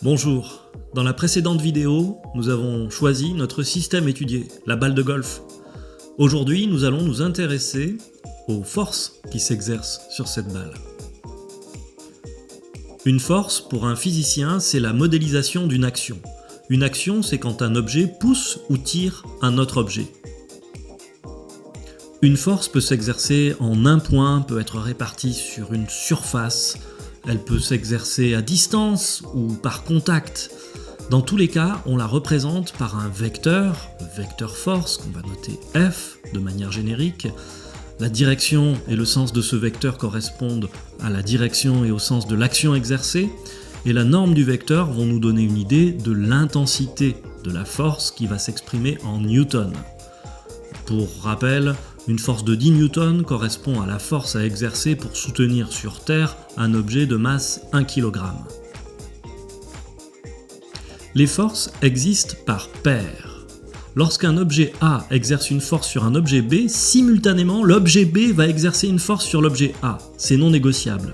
Bonjour, dans la précédente vidéo, nous avons choisi notre système étudié, la balle de golf. Aujourd'hui, nous allons nous intéresser aux forces qui s'exercent sur cette balle. Une force, pour un physicien, c'est la modélisation d'une action. Une action, c'est quand un objet pousse ou tire un autre objet. Une force peut s'exercer en un point, peut être répartie sur une surface, elle peut s'exercer à distance ou par contact. Dans tous les cas, on la représente par un vecteur, le vecteur force, qu'on va noter F de manière générique. La direction et le sens de ce vecteur correspondent à la direction et au sens de l'action exercée, et la norme du vecteur vont nous donner une idée de l'intensité de la force qui va s'exprimer en newton. Pour rappel, une force de 10 newtons correspond à la force à exercer pour soutenir sur Terre un objet de masse 1 kg. Les forces existent par paires. Lorsqu'un objet A exerce une force sur un objet B, simultanément l'objet B va exercer une force sur l'objet A. C'est non négociable.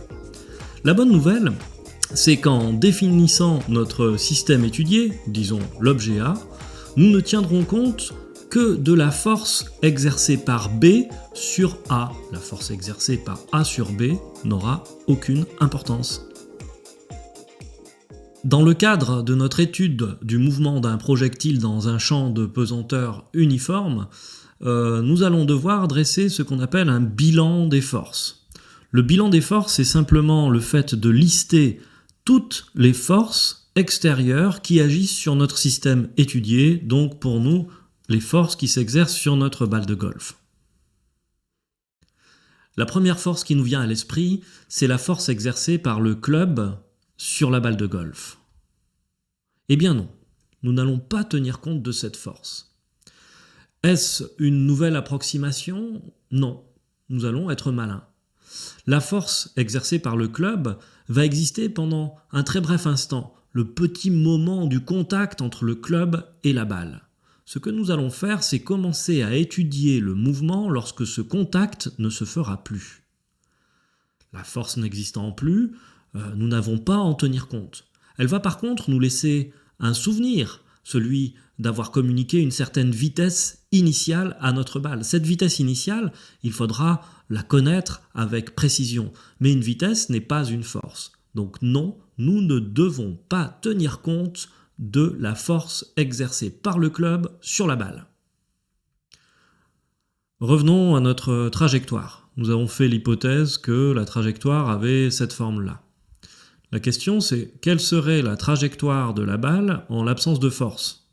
La bonne nouvelle, c'est qu'en définissant notre système étudié, disons l'objet A, nous ne tiendrons compte que de la force exercée par B sur A. La force exercée par A sur B n'aura aucune importance. Dans le cadre de notre étude du mouvement d'un projectile dans un champ de pesanteur uniforme, nous allons devoir dresser ce qu'on appelle un bilan des forces. Le bilan des forces, c'est simplement le fait de lister toutes les forces extérieures qui agissent sur notre système étudié, donc pour nous, les forces qui s'exercent sur notre balle de golf. La première force qui nous vient à l'esprit, c'est la force exercée par le club sur la balle de golf. Eh bien non, nous n'allons pas tenir compte de cette force. Est-ce une nouvelle approximation ? Non, nous allons être malins. La force exercée par le club va exister pendant un très bref instant, le petit moment du contact entre le club et la balle. Ce que nous allons faire, c'est commencer à étudier le mouvement lorsque ce contact ne se fera plus. La force n'existant plus, nous n'avons pas à en tenir compte. Elle va par contre nous laisser un souvenir, celui d'avoir communiqué une certaine vitesse initiale à notre balle. Cette vitesse initiale, il faudra la connaître avec précision. Mais une vitesse n'est pas une force. Donc non, nous ne devons pas tenir compte de la force exercée par le club sur la balle. Revenons à notre trajectoire. Nous avons fait l'hypothèse que la trajectoire avait cette forme-là. La question c'est, quelle serait la trajectoire de la balle en l'absence de force ?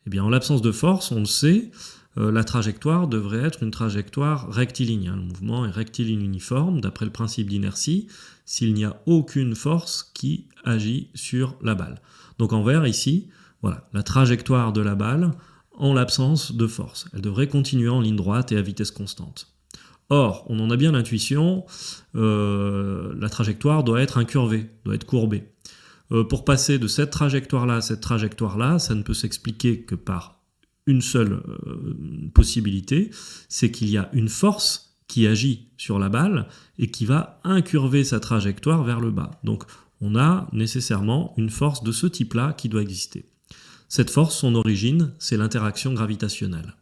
Eh bien, en l'absence de force, on le sait, la trajectoire devrait être une trajectoire rectiligne. Le mouvement est rectiligne uniforme, d'après le principe d'inertie, s'il n'y a aucune force qui agit sur la balle. Donc en vert ici, voilà, la trajectoire de la balle en l'absence de force. Elle devrait continuer en ligne droite et à vitesse constante. Or, on en a bien l'intuition, la trajectoire doit être incurvée, doit être courbée. Pour passer de cette trajectoire-là à cette trajectoire-là, ça ne peut s'expliquer que par une seule possibilité, c'est qu'il y a une force qui agit sur la balle et qui va incurver sa trajectoire vers le bas. Donc, on a nécessairement une force de ce type-là qui doit exister. Cette force, son origine, c'est l'interaction gravitationnelle.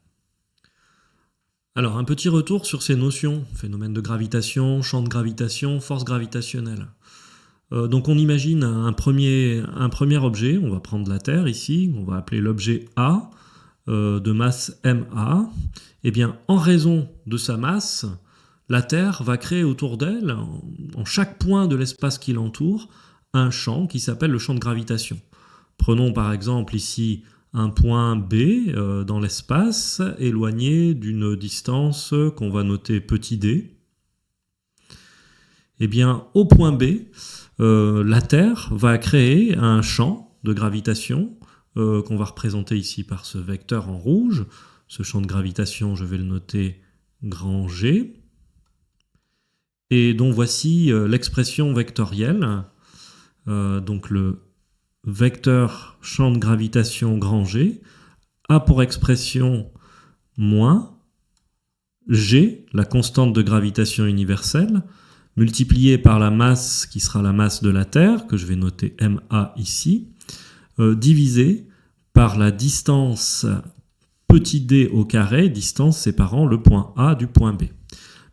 Alors, un petit retour sur ces notions, phénomène de gravitation, champ de gravitation, force gravitationnelle. Donc on imagine un premier objet, on va prendre la Terre ici, on va appeler l'objet A, de masse MA. Eh bien, en raison de sa masse, la Terre va créer autour d'elle, en chaque point de l'espace qui l'entoure, un champ qui s'appelle le champ de gravitation. Prenons par exemple ici un point B dans l'espace, éloigné d'une distance qu'on va noter petit d. Eh bien, au point B, la Terre va créer un champ de gravitation qu'on va représenter ici par ce vecteur en rouge. Ce champ de gravitation, je vais le noter grand G. Et donc voici l'expression vectorielle. Donc le vecteur champ de gravitation grand G a pour expression moins G, la constante de gravitation universelle, multiplié par la masse qui sera la masse de la Terre, que je vais noter MA ici, divisé par la distance petit d au carré, distance séparant le point A du point B.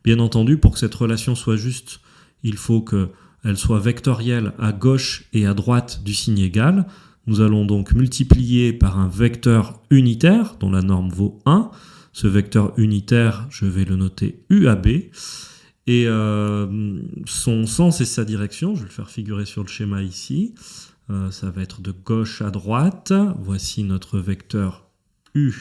Bien entendu, pour que cette relation soit juste, il faut qu'elle soit vectorielle à gauche et à droite du signe égal. Nous allons donc multiplier par un vecteur unitaire dont la norme vaut 1. Ce vecteur unitaire, je vais le noter UAB. Et son sens et sa direction, je vais le faire figurer sur le schéma ici, ça va être de gauche à droite. Voici notre vecteur UAB.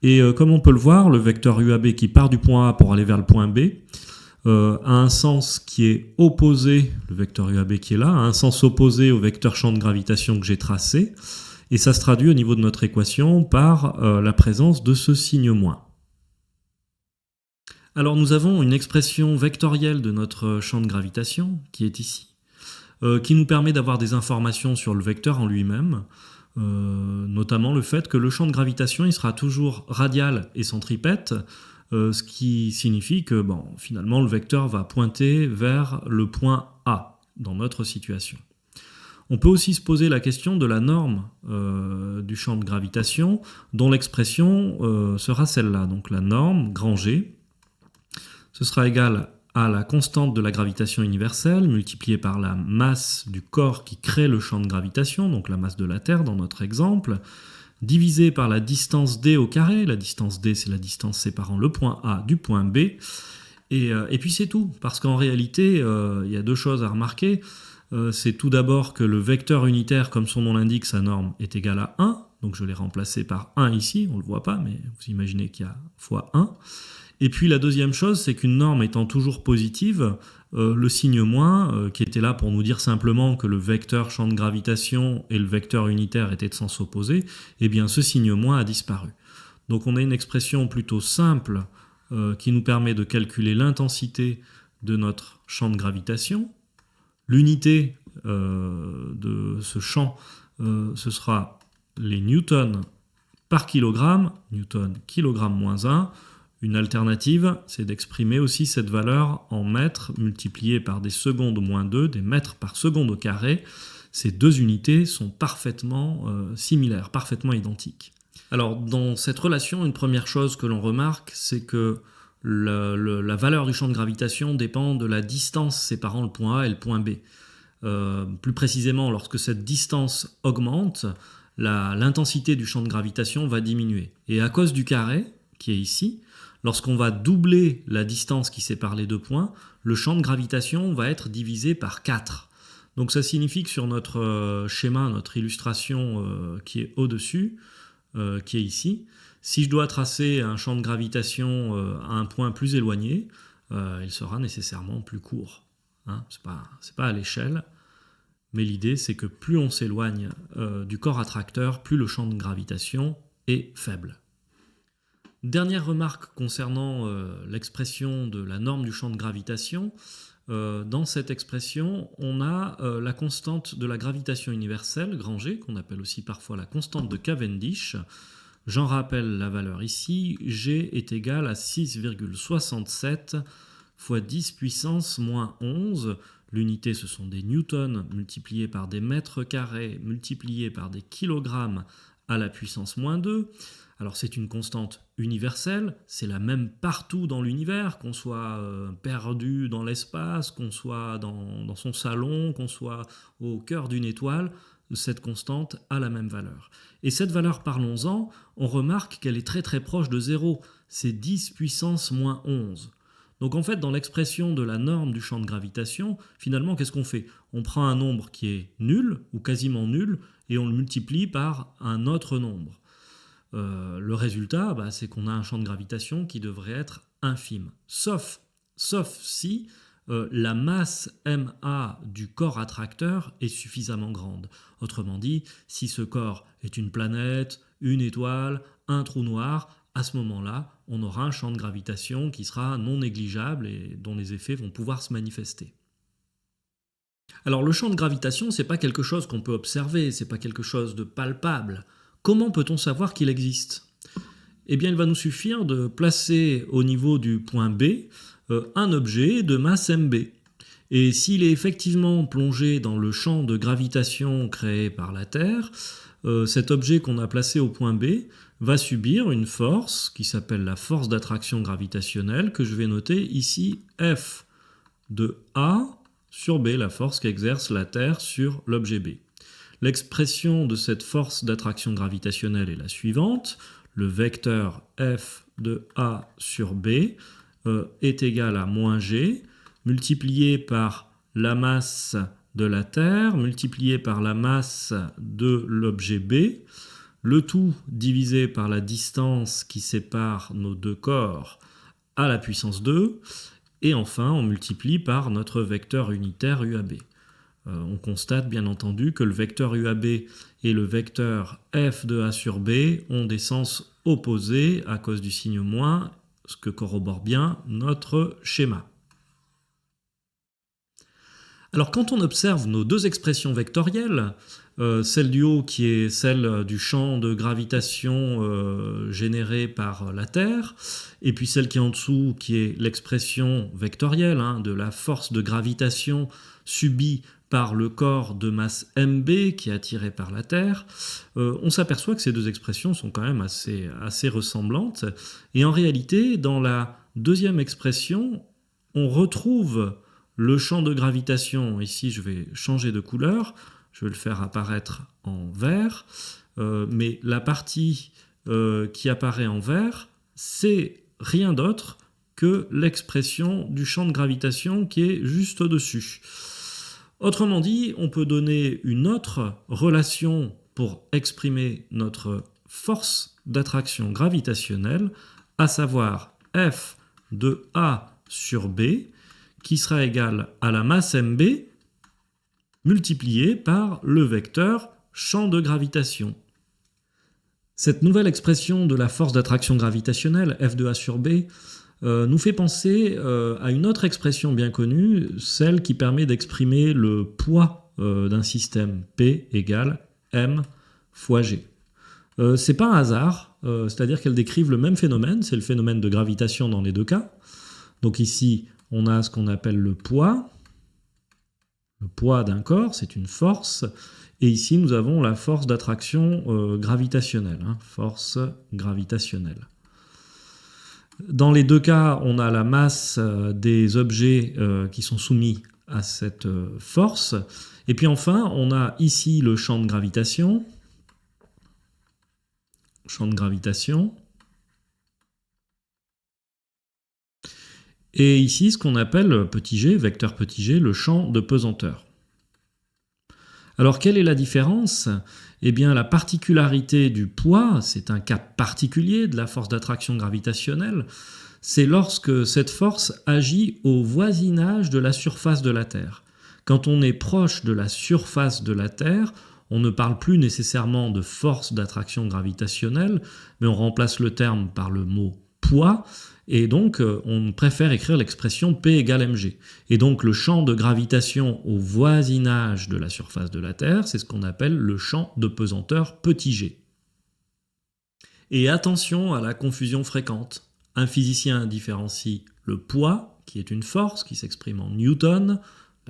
Et comme on peut le voir, le vecteur UAB qui part du point A pour aller vers le point B a un sens qui est opposé, le vecteur UAB qui est là, a un sens opposé au vecteur champ de gravitation que j'ai tracé. Et ça se traduit au niveau de notre équation par la présence de ce signe moins. Alors nous avons une expression vectorielle de notre champ de gravitation, qui est ici, qui nous permet d'avoir des informations sur le vecteur en lui-même, notamment le fait que le champ de gravitation il sera toujours radial et centripète, ce qui signifie que finalement le vecteur va pointer vers le point A dans notre situation. On peut aussi se poser la question de la norme du champ de gravitation, dont l'expression sera celle-là. Donc la norme, grand G, ce sera égal à la constante de la gravitation universelle multipliée par la masse du corps qui crée le champ de gravitation, donc la masse de la Terre dans notre exemple, divisé par la distance d au carré. La distance d, c'est la distance séparant le point A du point B. Et puis c'est tout, parce qu'en réalité, il y a deux choses à remarquer. C'est tout d'abord que le vecteur unitaire, comme son nom l'indique, sa norme est égale à 1. Donc je l'ai remplacé par 1 ici, on ne le voit pas, mais vous imaginez qu'il y a fois 1. Et puis la deuxième chose, c'est qu'une norme étant toujours positive, le signe moins, qui était là pour nous dire simplement que le vecteur champ de gravitation et le vecteur unitaire étaient de sens opposé, eh bien ce signe moins a disparu. Donc on a une expression plutôt simple qui nous permet de calculer l'intensité de notre champ de gravitation. L'unité de ce champ, ce sera les newtons par kilogramme, newton kilogramme moins 1. Une alternative, c'est d'exprimer aussi cette valeur en mètres multiplié par des secondes moins 2, des mètres par seconde au carré. Ces deux unités sont parfaitement similaires, parfaitement identiques. Alors dans cette relation, une première chose que l'on remarque, c'est que la valeur du champ de gravitation dépend de la distance séparant le point A et le point B. Plus précisément, lorsque cette distance augmente, l'intensité du champ de gravitation va diminuer. Et à cause du carré, qui est ici, lorsqu'on va doubler la distance qui sépare les deux points, le champ de gravitation va être divisé par 4. Donc ça signifie que sur notre schéma, notre illustration qui est au-dessus, qui est ici, si je dois tracer un champ de gravitation à un point plus éloigné, il sera nécessairement plus court. Hein, c'est pas à l'échelle, mais l'idée c'est que plus on s'éloigne du corps attracteur, plus le champ de gravitation est faible. Dernière remarque concernant l'expression de la norme du champ de gravitation. Dans cette expression, on a la constante de la gravitation universelle, grand G, qu'on appelle aussi parfois la constante de Cavendish. J'en rappelle la valeur ici. G est égal à 6,67 fois 10 puissance moins 11. L'unité, ce sont des newtons multipliés par des mètres carrés multipliés par des kilogrammes à la puissance moins 2. Alors c'est une constante universelle, c'est la même partout dans l'univers, qu'on soit perdu dans l'espace, qu'on soit dans son salon, qu'on soit au cœur d'une étoile, cette constante a la même valeur. Et cette valeur, parlons-en, on remarque qu'elle est très très proche de 0, c'est 10 puissance moins 11. Donc en fait, dans l'expression de la norme du champ de gravitation, finalement, qu'est-ce qu'on fait? On prend un nombre qui est nul, ou quasiment nul, et on le multiplie par un autre nombre. Le résultat, c'est qu'on a un champ de gravitation qui devrait être infime, sauf si la masse ma du corps attracteur est suffisamment grande. Autrement dit, si ce corps est une planète, une étoile, un trou noir, à ce moment-là, on aura un champ de gravitation qui sera non négligeable et dont les effets vont pouvoir se manifester. Alors le champ de gravitation, c'est pas quelque chose qu'on peut observer, c'est pas quelque chose de palpable. Comment peut-on savoir qu'il existe? Eh bien, il va nous suffire de placer au niveau du point B un objet de masse mb. Et s'il est effectivement plongé dans le champ de gravitation créé par la Terre, cet objet qu'on a placé au point B va subir une force qui s'appelle la force d'attraction gravitationnelle, que je vais noter ici F de A sur B, la force qu'exerce la Terre sur l'objet B. L'expression de cette force d'attraction gravitationnelle est la suivante. Le vecteur F de A sur B est égal à moins G, multiplié par la masse de la Terre, multiplié par la masse de l'objet B, le tout divisé par la distance qui sépare nos deux corps à la puissance 2, et enfin on multiplie par notre vecteur unitaire UAB. On constate bien entendu que le vecteur UAB et le vecteur F de A sur B ont des sens opposés à cause du signe moins, ce que corrobore bien notre schéma. Alors quand on observe nos deux expressions vectorielles, celle du haut qui est celle du champ de gravitation généré par la Terre, et puis celle qui est en dessous qui est l'expression vectorielle de la force de gravitation subie par le corps de masse mb qui est attiré par la Terre, on s'aperçoit que ces deux expressions sont quand même assez ressemblantes. Et en réalité, dans la deuxième expression, on retrouve le champ de gravitation. Ici, je vais changer de couleur, je vais le faire apparaître en vert, mais la partie qui apparaît en vert, c'est rien d'autre que l'expression du champ de gravitation qui est juste au-dessus. Autrement dit, on peut donner une autre relation pour exprimer notre force d'attraction gravitationnelle, à savoir F de A sur B, qui sera égale à la masse mb multipliée par le vecteur champ de gravitation. Cette nouvelle expression de la force d'attraction gravitationnelle, F de A sur B, nous fait penser à une autre expression bien connue, celle qui permet d'exprimer le poids d'un système P égale M fois G. C'est pas un hasard, c'est-à-dire qu'elles décrivent le même phénomène, c'est le phénomène de gravitation dans les deux cas. Donc ici, on a ce qu'on appelle le poids d'un corps, c'est une force, et ici nous avons la force d'attraction gravitationnelle, force gravitationnelle. Dans les deux cas, on a la masse des objets qui sont soumis à cette force. Et puis enfin, on a ici le champ de gravitation. Et ici, ce qu'on appelle petit g, vecteur petit g, le champ de pesanteur. Alors, quelle est la différence ? Eh bien, la particularité du poids, c'est un cas particulier de la force d'attraction gravitationnelle, c'est lorsque cette force agit au voisinage de la surface de la Terre. Quand on est proche de la surface de la Terre, on ne parle plus nécessairement de force d'attraction gravitationnelle, mais on remplace le terme par le mot poids, et donc on préfère écrire l'expression P égale mg. Et donc le champ de gravitation au voisinage de la surface de la Terre, c'est ce qu'on appelle le champ de pesanteur petit g. Et attention à la confusion fréquente. Un physicien différencie le poids, qui est une force qui s'exprime en newton,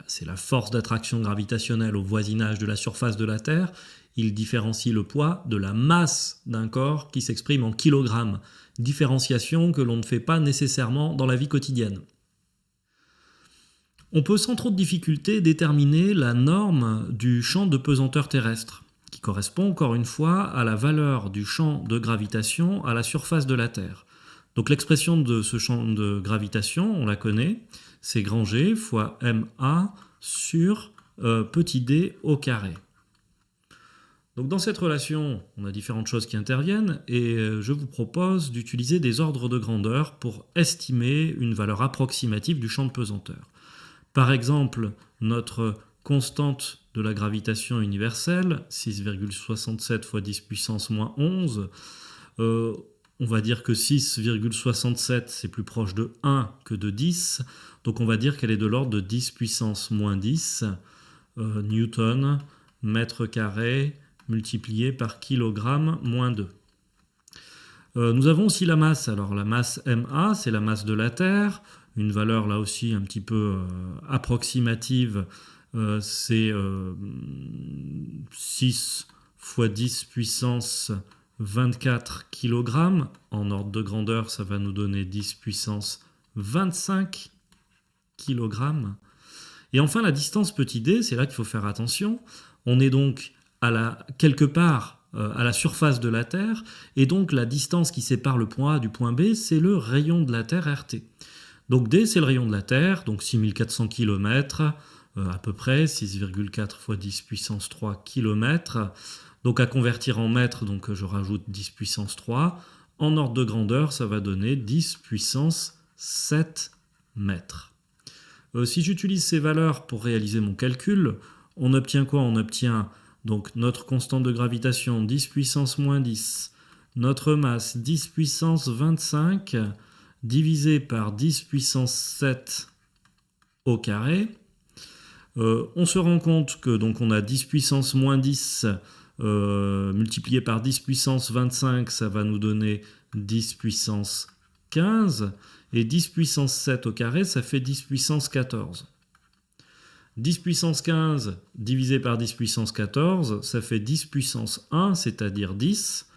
c'est la force d'attraction gravitationnelle au voisinage de la surface de la Terre. Il différencie le poids de la masse d'un corps qui s'exprime en kilogrammes. Différenciation que l'on ne fait pas nécessairement dans la vie quotidienne. On peut sans trop de difficulté déterminer la norme du champ de pesanteur terrestre, qui correspond encore une fois à la valeur du champ de gravitation à la surface de la Terre. Donc l'expression de ce champ de gravitation, on la connaît, c'est grand G fois ma sur petit d au carré. Donc dans cette relation, on a différentes choses qui interviennent et je vous propose d'utiliser des ordres de grandeur pour estimer une valeur approximative du champ de pesanteur. Par exemple, notre constante de la gravitation universelle, 6,67 fois 10 puissance moins 11, on va dire que 6,67 c'est plus proche de 1 que de 10, donc on va dire qu'elle est de l'ordre de 10 puissance moins 10 newton mètre carré multiplié par kilogramme moins 2. Nous avons aussi la masse. Alors la masse ma, c'est la masse de la Terre. une valeur là aussi un petit peu approximative, c'est 6 fois 10 puissance 24 kg. En ordre de grandeur, ça va nous donner 10 puissance 25 kg. Et enfin, la distance petit d, c'est là qu'il faut faire attention. On est donc quelque part à la surface de la Terre, et donc la distance qui sépare le point A du point B, c'est le rayon de la Terre RT. Donc d, c'est le rayon de la Terre, donc 6400 km, à peu près, 6,4 fois 10 puissance 3 km. Donc à convertir en mètres, donc je rajoute 10 puissance 3. En ordre de grandeur, ça va donner 10 puissance 7 mètres. Si j'utilise ces valeurs pour réaliser mon calcul, on obtient quoi? On obtient donc notre constante de gravitation 10 puissance moins 10, notre masse 10 puissance 25 divisé par 10 puissance 7 au carré. On se rend compte que donc on a 10 puissance moins 10 multiplié par 10 puissance 25, ça va nous donner 10 puissance 15. Et 10 puissance 7 au carré, ça fait 10 puissance 14. 10 puissance 15 divisé par 10 puissance 14, ça fait 10 puissance 1, c'est-à-dire 10.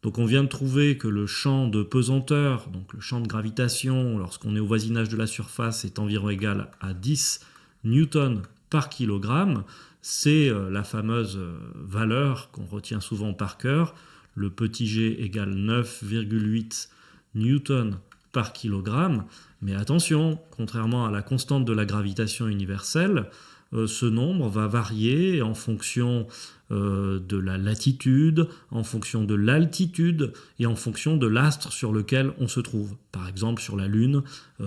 Donc on vient de trouver que le champ de pesanteur, donc le champ de gravitation, lorsqu'on est au voisinage de la surface, est environ égal à 10 newtons par kilogramme. C'est la fameuse valeur qu'on retient souvent par cœur. Le petit g égale 9,8 newtons par kilogramme. Mais attention, contrairement à la constante de la gravitation universelle, ce nombre va varier en fonction de la latitude, en fonction de l'altitude et en fonction de l'astre sur lequel on se trouve. Par exemple, sur la Lune,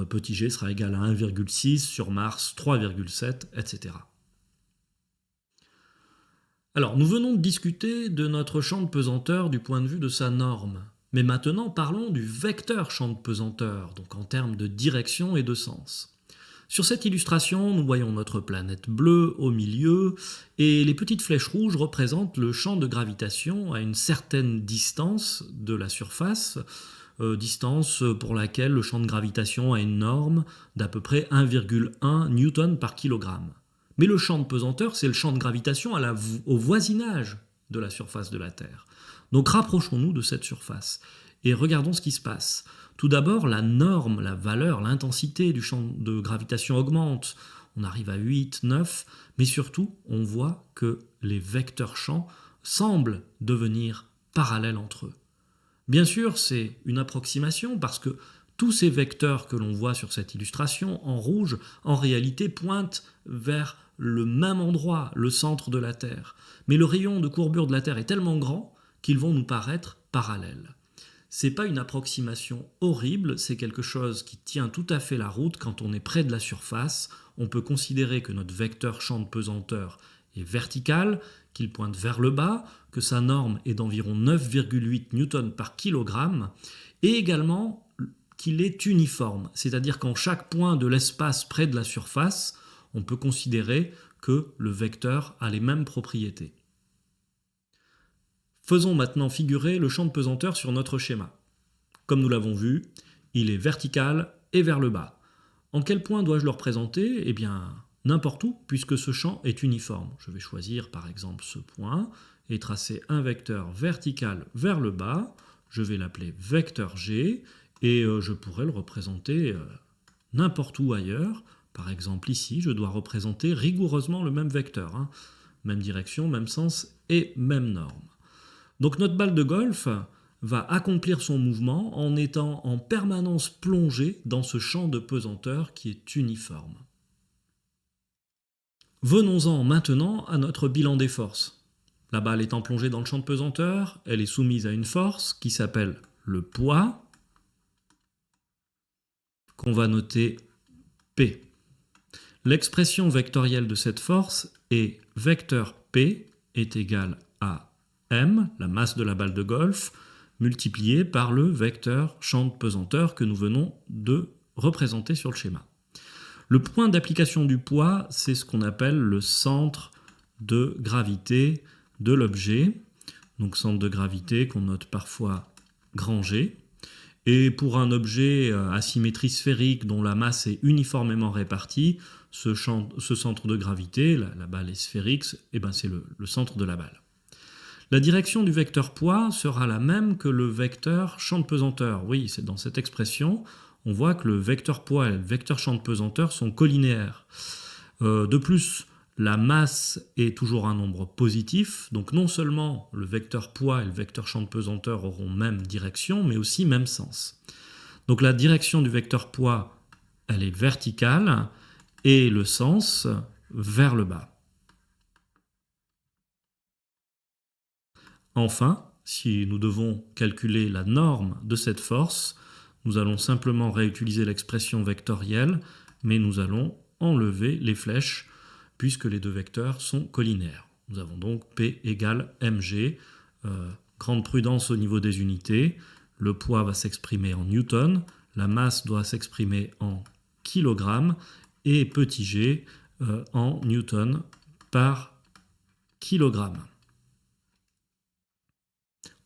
petit g sera égal à 1,6, sur Mars 3,7, etc. Alors, nous venons de discuter de notre champ de pesanteur du point de vue de sa norme. Mais maintenant, parlons du vecteur champ de pesanteur, donc en termes de direction et de sens. Sur cette illustration, nous voyons notre planète bleue au milieu, et les petites flèches rouges représentent le champ de gravitation à une certaine distance de la surface, distance pour laquelle le champ de gravitation a une norme d'à peu près 1,1 newton par kilogramme. Mais le champ de pesanteur, c'est le champ de gravitation au voisinage de la surface de la Terre. Donc rapprochons-nous de cette surface et regardons ce qui se passe. Tout d'abord, la norme, la valeur, l'intensité du champ de gravitation augmente. On arrive à 8, 9, mais surtout, on voit que les vecteurs champs semblent devenir parallèles entre eux. Bien sûr, c'est une approximation parce que tous ces vecteurs que l'on voit sur cette illustration en rouge, en réalité, pointent vers le même endroit, le centre de la Terre. Mais le rayon de courbure de la Terre est tellement grand qu'ils vont nous paraître parallèles. C'est pas une approximation horrible, c'est quelque chose qui tient tout à fait la route quand on est près de la surface. On peut considérer que notre vecteur champ de pesanteur est vertical, qu'il pointe vers le bas, que sa norme est d'environ 9,8 newtons par kilogramme, et également qu'il est uniforme, c'est-à-dire qu'en chaque point de l'espace près de la surface, on peut considérer que le vecteur a les mêmes propriétés. Faisons maintenant figurer le champ de pesanteur sur notre schéma. Comme nous l'avons vu, il est vertical et vers le bas. En quel point dois-je le représenter? Eh bien, n'importe où, puisque ce champ est uniforme. Je vais choisir par exemple ce point et tracer un vecteur vertical vers le bas. Je vais l'appeler vecteur G et je pourrais le représenter n'importe où ailleurs. Par exemple ici, je dois représenter rigoureusement le même vecteur. Même direction, même sens et même norme. Donc notre balle de golf va accomplir son mouvement en étant en permanence plongée dans ce champ de pesanteur qui est uniforme. Venons-en maintenant à notre bilan des forces. La balle étant plongée dans le champ de pesanteur, elle est soumise à une force qui s'appelle le poids, qu'on va noter P. L'expression vectorielle de cette force est vecteur P est égal à M, la masse de la balle de golf, multiplié par le vecteur champ de pesanteur que nous venons de représenter sur le schéma. Le point d'application du poids, c'est ce qu'on appelle le centre de gravité de l'objet. Donc centre de gravité qu'on note parfois grand G. Et pour un objet à symétrie sphérique dont la masse est uniformément répartie, ce centre de gravité, la balle est sphérique, et ben c'est le centre de la balle. La direction du vecteur poids sera la même que le vecteur champ de pesanteur. Oui, c'est dans cette expression, on voit que le vecteur poids et le vecteur champ de pesanteur sont collinéaires. De plus, la masse est toujours un nombre positif, donc non seulement le vecteur poids et le vecteur champ de pesanteur auront même direction, mais aussi même sens. Donc la direction du vecteur poids, elle est verticale, et le sens vers le bas. Enfin, si nous devons calculer la norme de cette force, nous allons simplement réutiliser l'expression vectorielle, mais nous allons enlever les flèches puisque les deux vecteurs sont collinaires. Nous avons donc P égale mg. Grande prudence au niveau des unités. Le poids va s'exprimer en newton, la masse doit s'exprimer en kilogrammes et petit g en newton par kilogramme.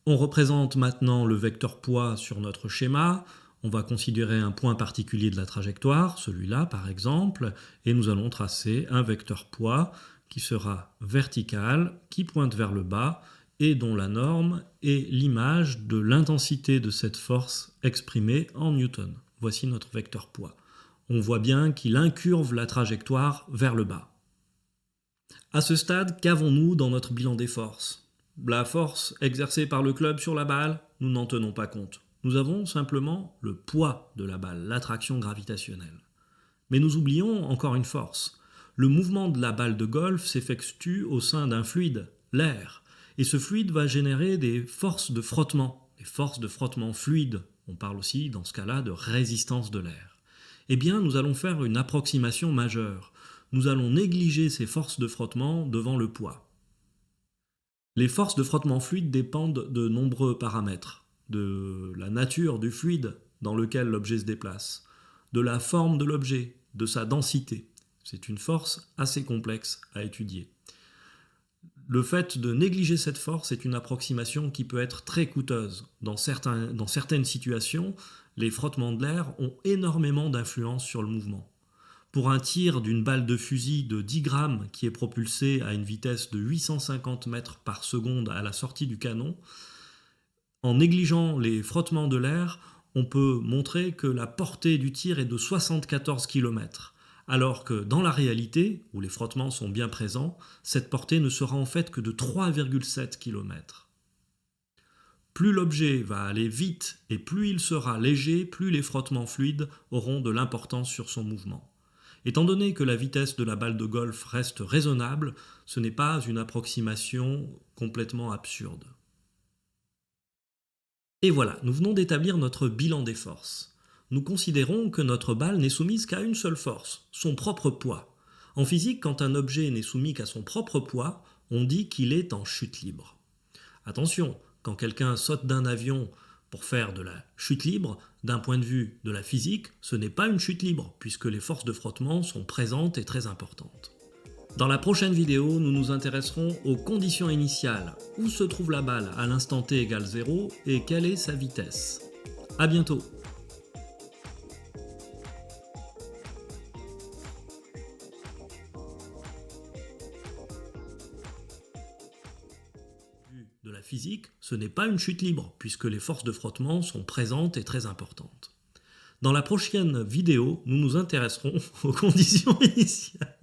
On représente maintenant le vecteur poids sur notre schéma. On va considérer un point particulier de la trajectoire, celui-là par exemple, et nous allons tracer un vecteur poids qui sera vertical, qui pointe vers le bas, et dont la norme est l'image de l'intensité de cette force exprimée en newton. Voici notre vecteur poids. On voit bien qu'il incurve la trajectoire vers le bas. À ce stade, qu'avons-nous dans notre bilan des forces? La force exercée par le club sur la balle, nous n'en tenons pas compte. Nous avons simplement le poids de la balle, l'attraction gravitationnelle. Mais nous oublions encore une force. Le mouvement de la balle de golf s'effectue au sein d'un fluide, l'air. Et ce fluide va générer des forces de frottement, des forces de frottement fluide. On parle aussi, dans ce cas-là, de résistance de l'air. Eh bien, nous allons faire une approximation majeure. Nous allons négliger ces forces de frottement devant le poids. Les forces de frottement fluide dépendent de nombreux paramètres, de la nature du fluide dans lequel l'objet se déplace, de la forme de l'objet, de sa densité. C'est une force assez complexe à étudier. Le fait de négliger cette force est une approximation qui peut être très coûteuse. Dans certaines situations, les frottements de l'air ont énormément d'influence sur le mouvement. Pour un tir d'une balle de fusil de 10 grammes qui est propulsée à une vitesse de 850 mètres par seconde à la sortie du canon, en négligeant les frottements de l'air, on peut montrer que la portée du tir est de 74 km. Alors que dans la réalité, où les frottements sont bien présents, cette portée ne sera en fait que de 3,7 km. Plus l'objet va aller vite et plus il sera léger, plus les frottements fluides auront de l'importance sur son mouvement. Étant donné que la vitesse de la balle de golf reste raisonnable, ce n'est pas une approximation complètement absurde. Et voilà, nous venons d'établir notre bilan des forces. Nous considérons que notre balle n'est soumise qu'à une seule force, son propre poids. En physique, quand un objet n'est soumis qu'à son propre poids, on dit qu'il est en chute libre. Attention, quand quelqu'un saute d'un avion pour faire de la chute libre, d'un point de vue de la physique, ce n'est pas une chute libre, puisque les forces de frottement sont présentes et très importantes. Dans la prochaine vidéo, nous nous intéresserons aux conditions initiales. Où se trouve la balle à l'instant t égale 0 et quelle est sa vitesse? A bientôt! De la physique, ce n'est pas une chute libre, puisque les forces de frottement sont présentes et très importantes. Dans la prochaine vidéo, nous nous intéresserons aux conditions initiales.